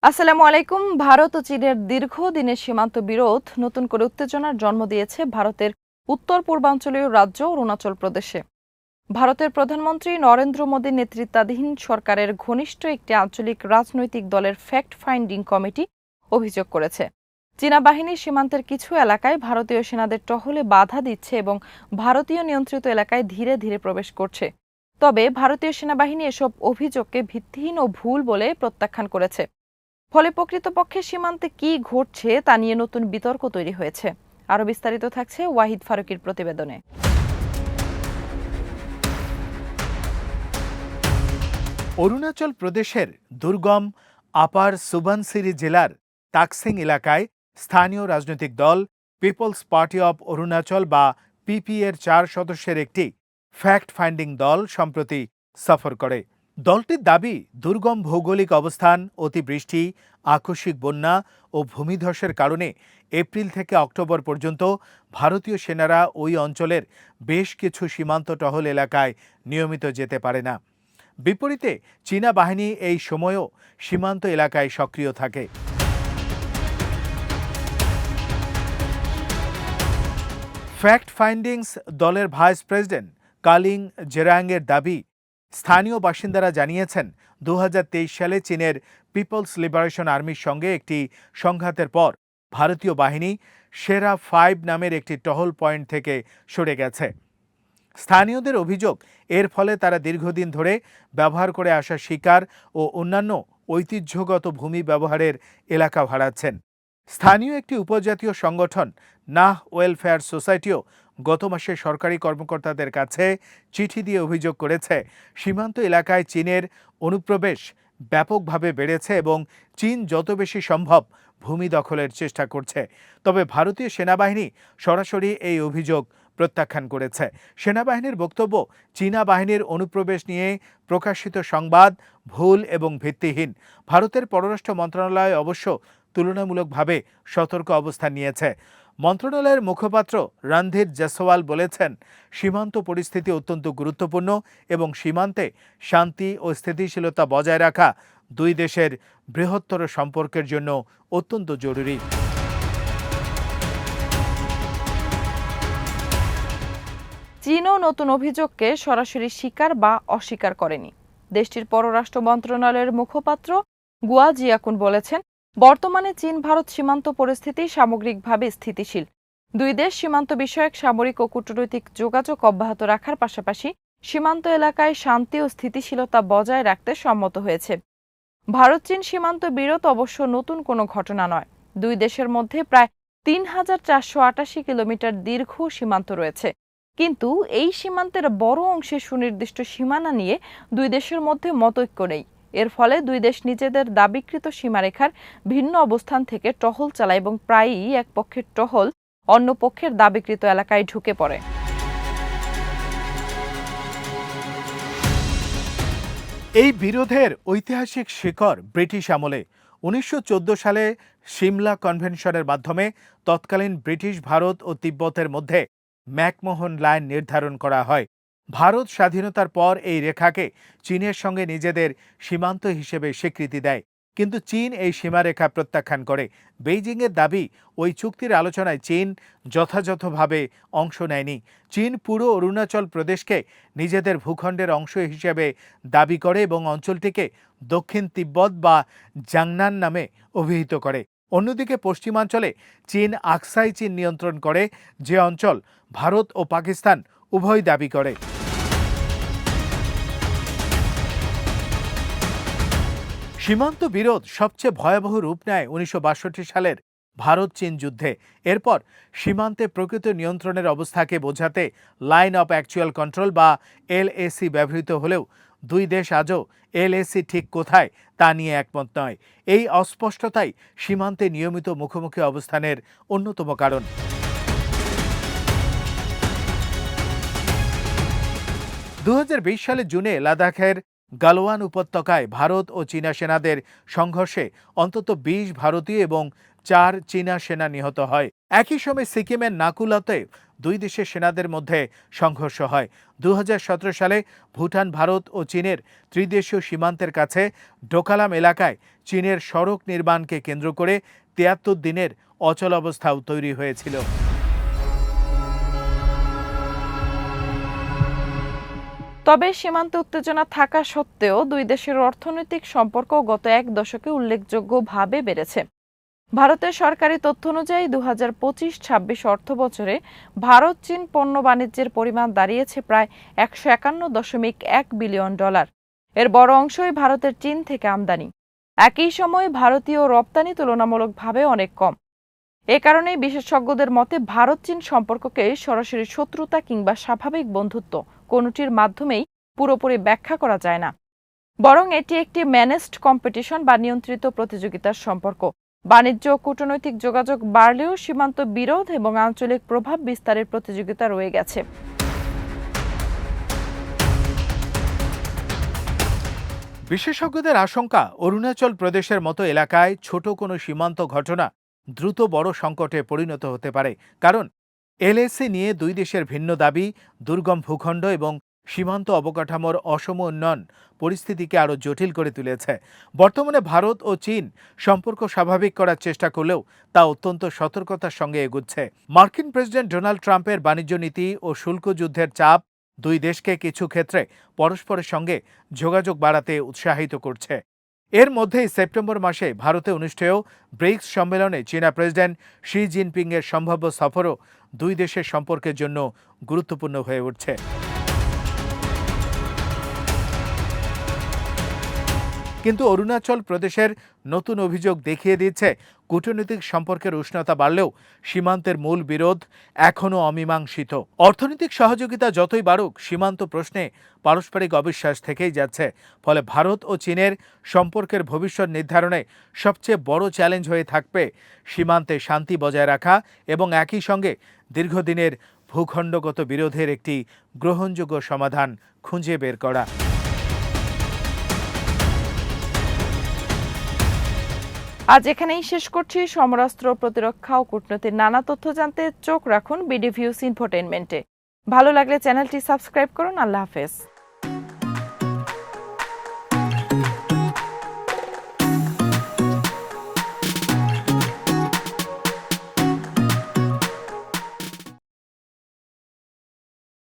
আসসালামু আলাইকুম। ভারত ও চীনের দীর্ঘদিনের সীমান্ত বিরোধ নতুন করে উত্তেজনার জন্ম দিয়েছে ভারতের উত্তর পূর্বাঞ্চলীয় রাজ্য অরুণাচল প্রদেশে। ভারতের প্রধানমন্ত্রী নরেন্দ্র মোদীর নেতৃত্বাধীন সরকারের ঘনিষ্ঠ একটি আঞ্চলিক রাজনৈতিক দলের ফ্যাক্ট ফাইন্ডিং কমিটি অভিযোগ করেছে, চীনা বাহিনী সীমান্তের কিছু এলাকায় ভারতীয় সেনাদের টহলে বাধা দিচ্ছে এবং ভারতীয় নিয়ন্ত্রিত এলাকায় ধীরে ধীরে প্রবেশ করছে। তবে ভারতীয় সেনাবাহিনী এসব অভিযোগকে ভিত্তিহীন ও ভুল বলে প্রত্যাখ্যান করেছে। ফলে প্রকৃতপক্ষে সীমান্তে কি ঘটছে তা নিয়ে নতুন বিতর্ক তৈরি হয়েছে। আরও বিস্তারিত থাকছে ওয়াহিদ ফারুকীর প্রতিবেদনে। অরুণাচল প্রদেশের দুর্গম আপার সুবানসিরি জেলার তাকসিং এলাকায় স্থানীয় রাজনৈতিক দল পিপলস পার্টি অব অরুণাচল বা পিপি এর 4 সদস্যের একটি ফ্যাক্ট ফাইন্ডিং দল সম্প্রতি সফর করে। দলটির দাবি, দুর্গম ভৌগোলিক অবস্থান, অতিবৃষ্টি, আকস্মিক বন্যা ও ভূমিধসের কারণে এপ্রিল থেকে অক্টোবর পর্যন্ত ভারতীয় সেনারা ওই অঞ্চলের বেশ কিছু সীমান্ত টহল এলাকায় নিয়মিত যেতে পারে না। বিপরীতে চীনা বাহিনী এই সময়ও সীমান্ত এলাকায় সক্রিয় থাকে। ফ্যাক্ট ফাইন্ডিংস দলের ভাইস প্রেসিডেন্ট কালিং জেরাংয়ের দাবি, স্থানীয় বাসিন্দারা জানিয়েছেন 2023 সালে চীনের পিপলস লিবারেশন আর্মির সঙ্গে একটি সংঘাতের পর ভারতীয় বাহিনী সেরা 5 নামের একটি টহল পয়েন্ট থেকে সরে গেছে। স্থানীয়দের অভিযোগ, এর ফলে তারা দীর্ঘদিন ধরে ব্যবহার করে আসা শিকার ও অন্যান্য ঐতিহ্যগত ভূমি ব্যবহারের এলাকা হারাচ্ছেন। স্থানীয় একটি উপজাতীয় সংগঠন নাহ ওয়েলফেয়ার সোসাইটিও গত মাসে সরকারি কর্মকর্তাদের কাছে চিঠি দিয়ে অভিযোগ করেছে, সীমান্ত এলাকায় চীনের অনুপ্রবেশ ব্যাপকভাবে বেড়েছে এবং চীন যত বেশি সম্ভব ভূমি দখলের চেষ্টা করছে। তবে ভারতীয় সেনাবাহিনী সরাসরি এই অভিযোগ প্রত্যাখ্যান করেছে। সেনাবাহিনীর বক্তব্য, চীনা বাহিনীর অনুপ্রবেশ নিয়ে প্রকাশিত সংবাদ ভুল এবং ভিত্তিহীন। ভারতের পররাষ্ট্র মন্ত্রণালয় অবশ্য তুলনামূলকভাবে সতর্ক অবস্থান নিয়েছে। মন্ত্রণালয়ের মুখপাত্র রণধীর জয়সওয়াল বলেছেন, সীমান্ত পরিস্থিতি অত্যন্ত গুরুত্বপূর্ণ এবং সীমান্তে শান্তি ও স্থিতিশীলতা বজায় রাখা দুই দেশের বৃহত্তর সম্পর্কের জন্য অত্যন্ত জরুরি। চীনও নতুন অভিযোগকে সরাসরি স্বীকার বা অস্বীকার করেনি। দেশটির পররাষ্ট্র মন্ত্রণালয়ের মুখপাত্র গুয়া জিয়াকুন বলেছেন, বর্তমানে চীন ভারত সীমান্ত পরিস্থিতি সামগ্রিকভাবে স্থিতিশীল। দুই দেশ সীমান্ত বিষয়ক সামরিক ও কূটনৈতিক যোগাযোগ অব্যাহত রাখার পাশাপাশি সীমান্ত এলাকায় শান্তি ও স্থিতিশীলতা বজায় রাখতে সম্মত হয়েছে। ভারত চীন সীমান্ত বিরোধ অবশ্য নতুন কোনো ঘটনা নয়। দুই দেশের মধ্যে প্রায় ৩,৪৮৮ কিলোমিটার দীর্ঘ সীমান্ত রয়েছে, কিন্তু এই সীমান্তের বড় অংশে সুনির্দিষ্ট সীমানা নিয়ে দুই দেশের মধ্যে মতৈক্য নেই। এর ফলে দুই দেশ নিজেদের দাবিকৃত সীমারেখার ভিন্ন অবস্থান থেকে টহল চালায় এবং প্রায়ই এক পক্ষের টহল অন্য পক্ষের দাবিকৃত এলাকায় ঢুকে পড়ে। এই বিরোধের ঐতিহাসিক শিকড় ব্রিটিশ আমলে। 1914 সালে সিমলা কনভেনশনের মাধ্যমে তৎকালীন ব্রিটিশ ভারত ও তিব্বতের মধ্যে ম্যাকমোহন লাইন নির্ধারণ করা হয়। ভারত স্বাধীনতার পর এই রেখাকে চীনের সঙ্গে নিজেদের সীমান্ত হিসেবে স্বীকৃতি দেয়, কিন্তু চীন এই সীমারেখা প্রত্যাখ্যান করে। বেইজিংয়ের দাবি, ওই চুক্তির আলোচনায় চীন যথাযথভাবে অংশ নেয়নি। চীন পুরো অরুণাচল প্রদেশকে নিজেদের ভূখণ্ডের অংশ হিসেবে দাবি করে এবং অঞ্চলটিকে দক্ষিণ তিব্বত বা জাংনান নামে অভিহিত করে। অন্যদিকে পশ্চিমাঞ্চলে চীন আকসাই চীন নিয়ন্ত্রণ করে, যে অঞ্চল ভারত ও পাকিস্তান উভয় দাবি করে। সীমান্ত বিরোধ সবচেয়ে ভয়াবহ রূপ নেয় 1962 সালের ভারত চীন যুদ্ধে। এরপর সীমান্তে প্রকৃত নিয়ন্ত্রণের অবস্থাকে বোঝাতে লাইন অফ অ্যাকচুয়াল কন্ট্রোল বা এলএসি ব্যবহৃত হলেও দুই দেশ আজও এলএসি ঠিক কোথায় তা নিয়ে একমত নয়। এই অস্পষ্টতাই সীমান্তে নিয়মিত মুখোমুখি অবস্থানের অন্যতম কারণ। 2020 সালের জুনে লাদাখের গালওয়ান উপত্যকায় ভারত ও চীনা সেনাদের সংঘর্ষে অন্তত 20 ভারতীয় এবং 4 চীনা সেনা নিহত হয়। একই সময় সিকিমের নাকুলাতে দুই দেশের সেনাদের মধ্যে সংঘর্ষ হয়। 2017 সালে ভুটান, ভারত ও চীনের ত্রিদেশীয় সীমান্তের কাছে ডোকালাম এলাকায় চীনের সড়ক নির্মাণকে কেন্দ্র করে 73 দিনের অচলাবস্থাও তৈরি হয়েছিল। তবে সীমান্তে উত্তেজনা থাকা সত্ত্বেও দুই দেশের অর্থনৈতিক সম্পর্ক গত এক দশকে উল্লেখযোগ্যভাবে বেড়েছে। ভারতের সরকারি তথ্য অনুযায়ী 2025-26 অর্থবছরে ভারত চীন পণ্য বাণিজ্যের পরিমাণ দাঁড়িয়েছে প্রায় $151.1 বিলিয়ন। এর বড় অংশই ভারতের চীন থেকে আমদানি। একই সময়ে ভারতীয় রপ্তানি তুলনামূলকভাবে অনেক কম। এ কারণেই বিশেষজ্ঞদের মতে ভারত চীন সম্পর্ককে সরাসরি শত্রুতা কিংবা স্বাভাবিক বন্ধুত্ব কোনোটির মাধ্যমেই পুরোপুরি ব্যাখ্যা করা যায় না, বরং এটি একটি ম্যানেজড কম্পিটিশন বা নিয়ন্ত্রিত প্রতিযোগিতার সম্পর্ক। বাণিজ্য ও কূটনৈতিক যোগাযোগ বাড়লেও সীমান্ত বিরোধ এবং আঞ্চলিক প্রভাব বিস্তারের প্রতিযোগিতা রয়ে গেছে। বিশেষজ্ঞদের আশঙ্কা, অরুণাচল প্রদেশের মতো এলাকায় ছোট কোনো সীমান্ত ঘটনা দ্রুত বড় সংকটে পরিণত হতে পারে। কারণ এলএসি নিয়ে দুই দেশের ভিন্ন দাবি, দুর্গম ভূখণ্ড এবং সীমান্ত অবকাঠামোর অসম উন্নয়ন পরিস্থিতিকে আরও জটিল করে তুলেছে। বর্তমানে ভারত ও চীন সম্পর্ক স্বাভাবিক করার চেষ্টা করলেও তা অত্যন্ত সতর্কতার সঙ্গে এগুচ্ছে। মার্কিন প্রেসিডেন্ট ডোনাল্ড ট্রাম্পের বাণিজ্য নীতি ও শুল্ক যুদ্ধের চাপ দুই দেশকে কিছু ক্ষেত্রে পরস্পরের সঙ্গে যোগাযোগ বাড়াতে উৎসাহিত করছে। এর মধ্যেই সেপ্টেম্বর মাসে ভারতে অনুষ্ঠেয় ব্রিক্স সম্মেলনে চীনা প্রেসিডেন্ট শি জিনপিংয়ের সম্ভাব্য সফরও দুই দেশের সম্পর্কের জন্য গুরুত্বপূর্ণ হয়ে উঠছে। কিন্তু অরুণাচল প্রদেশের নতুন অভিযোগ দেখিয়ে দিচ্ছে, কূটনৈতিক সম্পর্কের উষ্ণতা বাড়লেও সীমান্তের মূল বিরোধ এখনও অমীমাংসিত। অর্থনৈতিক সহযোগিতা যতই বাড়ুক, সীমান্ত প্রশ্নে পারস্পরিক অবিশ্বাস থেকেই যাচ্ছে। ফলে ভারত ও চীনের সম্পর্কের ভবিষ্যৎ নির্ধারণে সবচেয়ে বড় চ্যালেঞ্জ হয়ে থাকবে সীমান্তে শান্তি বজায় রাখা এবং একই সঙ্গে দীর্ঘদিনের ভূখণ্ডগত বিরোধের একটি গ্রহণযোগ্য সমাধান খুঁজে বের করা। আজ এখানেই শেষ করছি। সমরাস্ত্র, প্রতিরক্ষা ও কূটনীতির নানা তথ্য জানতে চোখ রাখুন বিডি ভিউজ ইনফোটেইনমেন্টে। ভালো লাগলে চ্যানেলটি সাবস্ক্রাইব করুন। আল্লাহ হাফেজ।